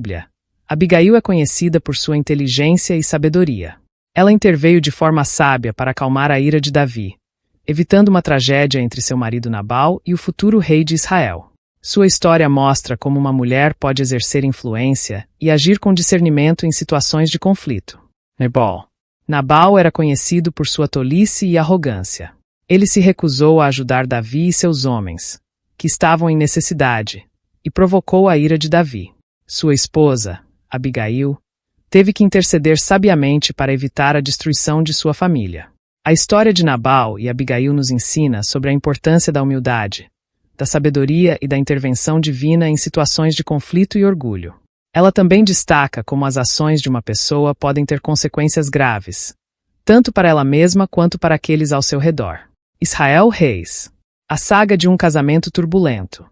Bíblia. Abigail é conhecida por sua inteligência e sabedoria. Ela interveio de forma sábia para acalmar a ira de Davi, evitando uma tragédia entre seu marido Nabal e o futuro rei de Israel. Sua história mostra como uma mulher pode exercer influência e agir com discernimento em situações de conflito. Nabal era conhecido por sua tolice e arrogância. Ele se recusou a ajudar Davi e seus homens, que estavam em necessidade, e provocou a ira de Davi. Sua esposa, Abigail, teve que interceder sabiamente para evitar a destruição de sua família. A história de Nabal e Abigail nos ensina sobre a importância da humildade, da sabedoria e da intervenção divina em situações de conflito e orgulho. Ela também destaca como as ações de uma pessoa podem ter consequências graves, tanto para ela mesma quanto para aqueles ao seu redor. Israel Reis. A saga de um casamento turbulento.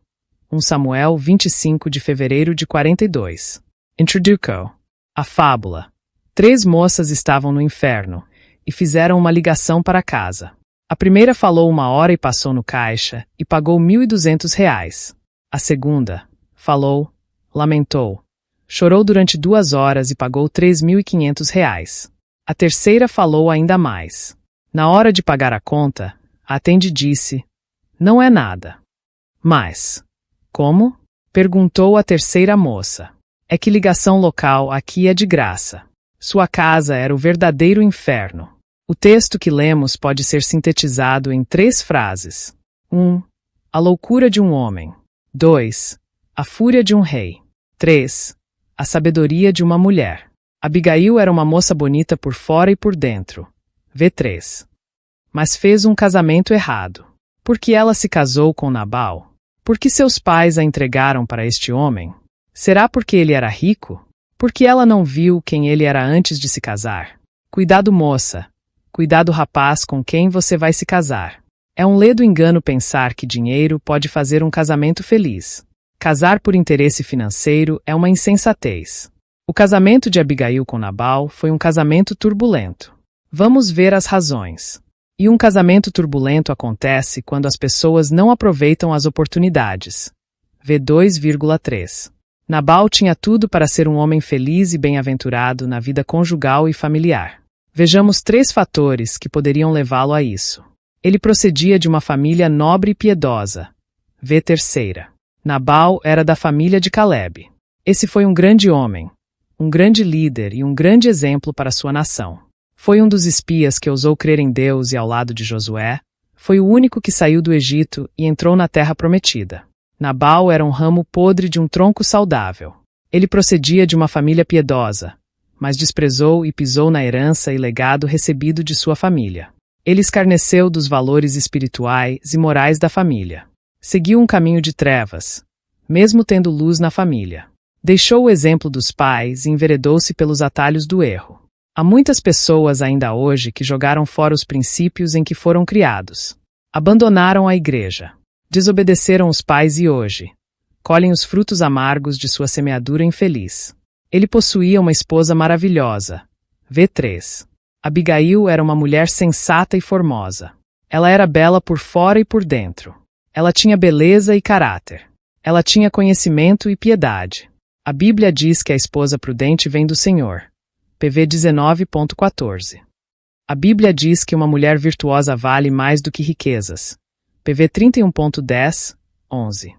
1 Samuel 25 de fevereiro de 42. Introduco. A fábula. 3 moças estavam no inferno e fizeram uma ligação para casa. A primeira falou 1 hora e passou no caixa e pagou R$ 1.200. A segunda falou, lamentou, chorou durante 2 horas e pagou R$ 3.500. A terceira falou ainda mais. Na hora de pagar a conta, a atendente disse, não é nada. Mas, como? Perguntou a terceira moça. É que ligação local aqui é de graça. Sua casa era o verdadeiro inferno. O texto que lemos pode ser sintetizado em 3 frases. 1. A loucura de um homem. 2. A fúria de um rei. 3. A sabedoria de uma mulher. Abigail era uma moça bonita por fora e por dentro. V3. Mas fez um casamento errado. Por que ela se casou com Nabal? Por que seus pais a entregaram para este homem? Será porque ele era rico? Porque ela não viu quem ele era antes de se casar? Cuidado, moça. Cuidado, rapaz, com quem você vai se casar. É um ledo engano pensar que dinheiro pode fazer um casamento feliz. Casar por interesse financeiro é uma insensatez. O casamento de Abigail com Nabal foi um casamento turbulento. Vamos ver as razões. E um casamento turbulento acontece quando as pessoas não aproveitam as oportunidades. V2,3. Nabal tinha tudo para ser um homem feliz e bem-aventurado na vida conjugal e familiar. Vejamos 3 fatores que poderiam levá-lo a isso. Ele procedia de uma família nobre e piedosa. V3. Nabal era da família de Caleb. Esse foi um grande homem, um grande líder e um grande exemplo para sua nação. Foi um dos espias que ousou crer em Deus e ao lado de Josué. Foi o único que saiu do Egito e entrou na terra prometida. Nabal era um ramo podre de um tronco saudável. Ele procedia de uma família piedosa, mas desprezou e pisou na herança e legado recebido de sua família. Ele escarneceu dos valores espirituais e morais da família. Seguiu um caminho de trevas, mesmo tendo luz na família. Deixou o exemplo dos pais e enveredou-se pelos atalhos do erro. Há muitas pessoas ainda hoje que jogaram fora os princípios em que foram criados. Abandonaram a igreja. Desobedeceram os pais e hoje colhem os frutos amargos de sua semeadura infeliz. Ele possuía uma esposa maravilhosa. V3. Abigail era uma mulher sensata e formosa. Ela era bela por fora e por dentro. Ela tinha beleza e caráter. Ela tinha conhecimento e piedade. A Bíblia diz que a esposa prudente vem do Senhor. PV 19.14. A Bíblia diz que uma mulher virtuosa vale mais do que riquezas. PV 31.10, 11.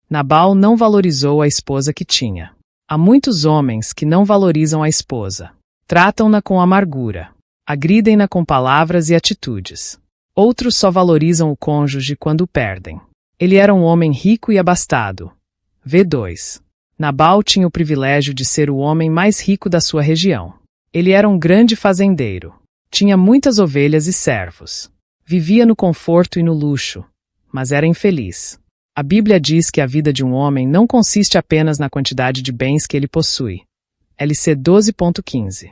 Nabal não valorizou a esposa que tinha. Há muitos homens que não valorizam a esposa. Tratam-na com amargura. Agridem-na com palavras e atitudes. Outros só valorizam o cônjuge quando o perdem. Ele era um homem rico e abastado. V2. Nabal tinha o privilégio de ser o homem mais rico da sua região. Ele era um grande fazendeiro. Tinha muitas ovelhas e servos. Vivia no conforto e no luxo, mas era infeliz. A Bíblia diz que a vida de um homem não consiste apenas na quantidade de bens que ele possui. LC 12.15.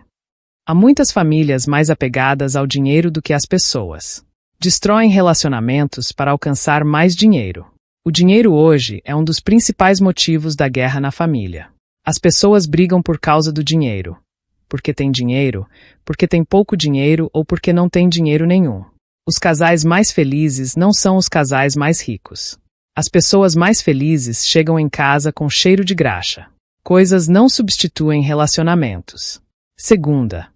Há muitas famílias mais apegadas ao dinheiro do que às pessoas. Destroem relacionamentos para alcançar mais dinheiro. O dinheiro hoje é um dos principais motivos da guerra na família. As pessoas brigam por causa do dinheiro. Porque tem dinheiro, porque tem pouco dinheiro ou porque não tem dinheiro nenhum. Os casais mais felizes não são os casais mais ricos. As pessoas mais felizes chegam em casa com cheiro de graxa. Coisas não substituem relacionamentos. Segunda,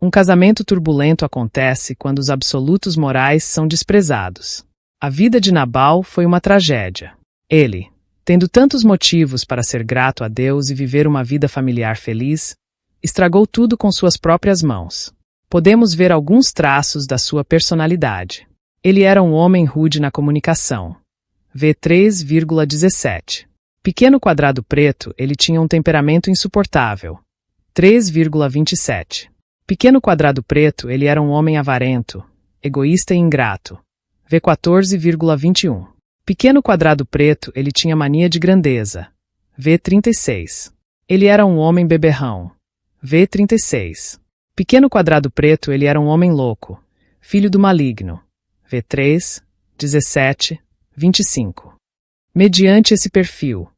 um casamento turbulento acontece quando os absolutos morais são desprezados. A vida de Nabal foi uma tragédia. Ele, tendo tantos motivos para ser grato a Deus e viver uma vida familiar feliz, estragou tudo com suas próprias mãos. Podemos ver alguns traços da sua personalidade. Ele era um homem rude na comunicação. V 3,17. Pequeno quadrado preto, ele tinha um temperamento insuportável. 3,27. Pequeno quadrado preto, ele era um homem avarento, egoísta e ingrato. V 14,21. Pequeno quadrado preto, ele tinha mania de grandeza. V 36. Ele era um homem beberrão. V 36. Pequeno quadrado preto, ele era um homem louco, filho do maligno. V 3, 17, 25. Mediante esse perfil,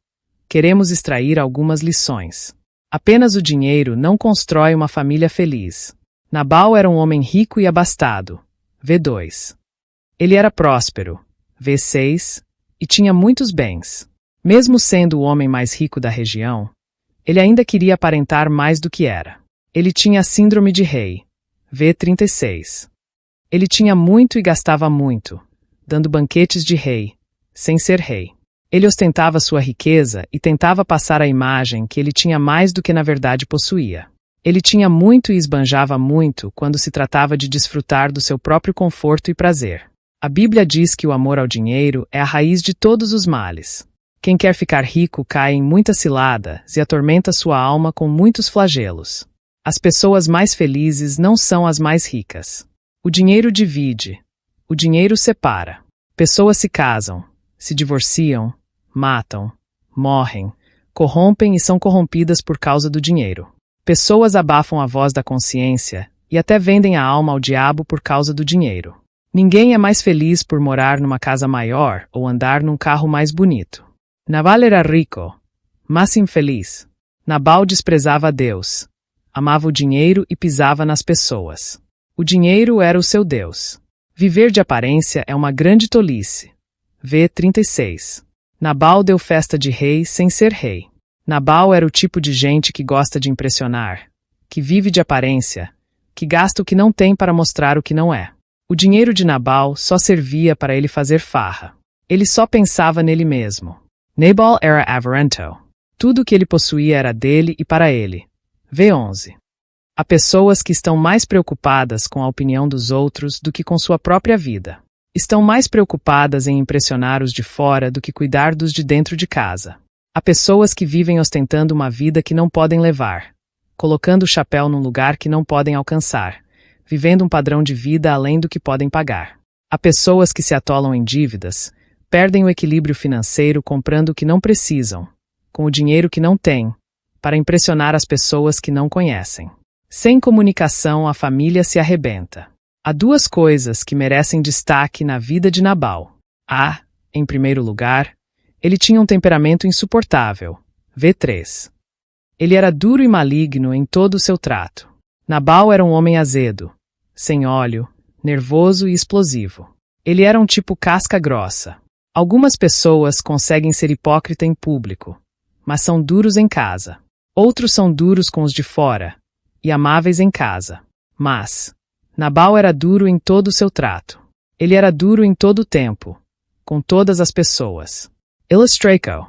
queremos extrair algumas lições. Apenas o dinheiro não constrói uma família feliz. Nabal era um homem rico e abastado. V 2. Ele era próspero. V 6. E tinha muitos bens. Mesmo sendo o homem mais rico da região, ele ainda queria aparentar mais do que era. Ele tinha a síndrome de rei. V 36. Ele tinha muito e gastava muito, dando banquetes de rei, sem ser rei. Ele ostentava sua riqueza e tentava passar a imagem que ele tinha mais do que na verdade possuía. Ele tinha muito e esbanjava muito quando se tratava de desfrutar do seu próprio conforto e prazer. A Bíblia diz que o amor ao dinheiro é a raiz de todos os males. Quem quer ficar rico cai em muitas ciladas e atormenta sua alma com muitos flagelos. As pessoas mais felizes não são as mais ricas. O dinheiro divide. O dinheiro separa. Pessoas se casam, se divorciam, matam, morrem, corrompem e são corrompidas por causa do dinheiro. Pessoas abafam a voz da consciência e até vendem a alma ao diabo por causa do dinheiro. Ninguém é mais feliz por morar numa casa maior ou andar num carro mais bonito. Nabal era rico, mas infeliz. Nabal desprezava a Deus, amava o dinheiro e pisava nas pessoas. O dinheiro era o seu Deus. Viver de aparência é uma grande tolice. V 36. Nabal deu festa de rei sem ser rei. Nabal era o tipo de gente que gosta de impressionar, que vive de aparência, que gasta o que não tem para mostrar o que não é. O dinheiro de Nabal só servia para ele fazer farra. Ele só pensava nele mesmo. Nabal era avarento. Tudo o que ele possuía era dele e para ele. V 11. Há pessoas que estão mais preocupadas com a opinião dos outros do que com sua própria vida. Estão mais preocupadas em impressionar os de fora do que cuidar dos de dentro de casa. Há pessoas que vivem ostentando uma vida que não podem levar, colocando o chapéu num lugar que não podem alcançar, vivendo um padrão de vida além do que podem pagar. Há pessoas que se atolam em dívidas, perdem o equilíbrio financeiro comprando o que não precisam, com o dinheiro que não têm, para impressionar as pessoas que não conhecem. Sem comunicação, a família se arrebenta. Há duas coisas que merecem destaque na vida de Nabal. Em primeiro lugar, ele tinha um temperamento insuportável. V 3. Ele era duro e maligno em todo o seu trato. Nabal era um homem azedo, sem óleo, nervoso e explosivo. Ele era um tipo casca grossa. Algumas pessoas conseguem ser hipócrita em público, mas são duros em casa. Outros são duros com os de fora e amáveis em casa. Mas Nabal era duro em todo o seu trato. Ele era duro em todo o tempo, com todas as pessoas. Illustration.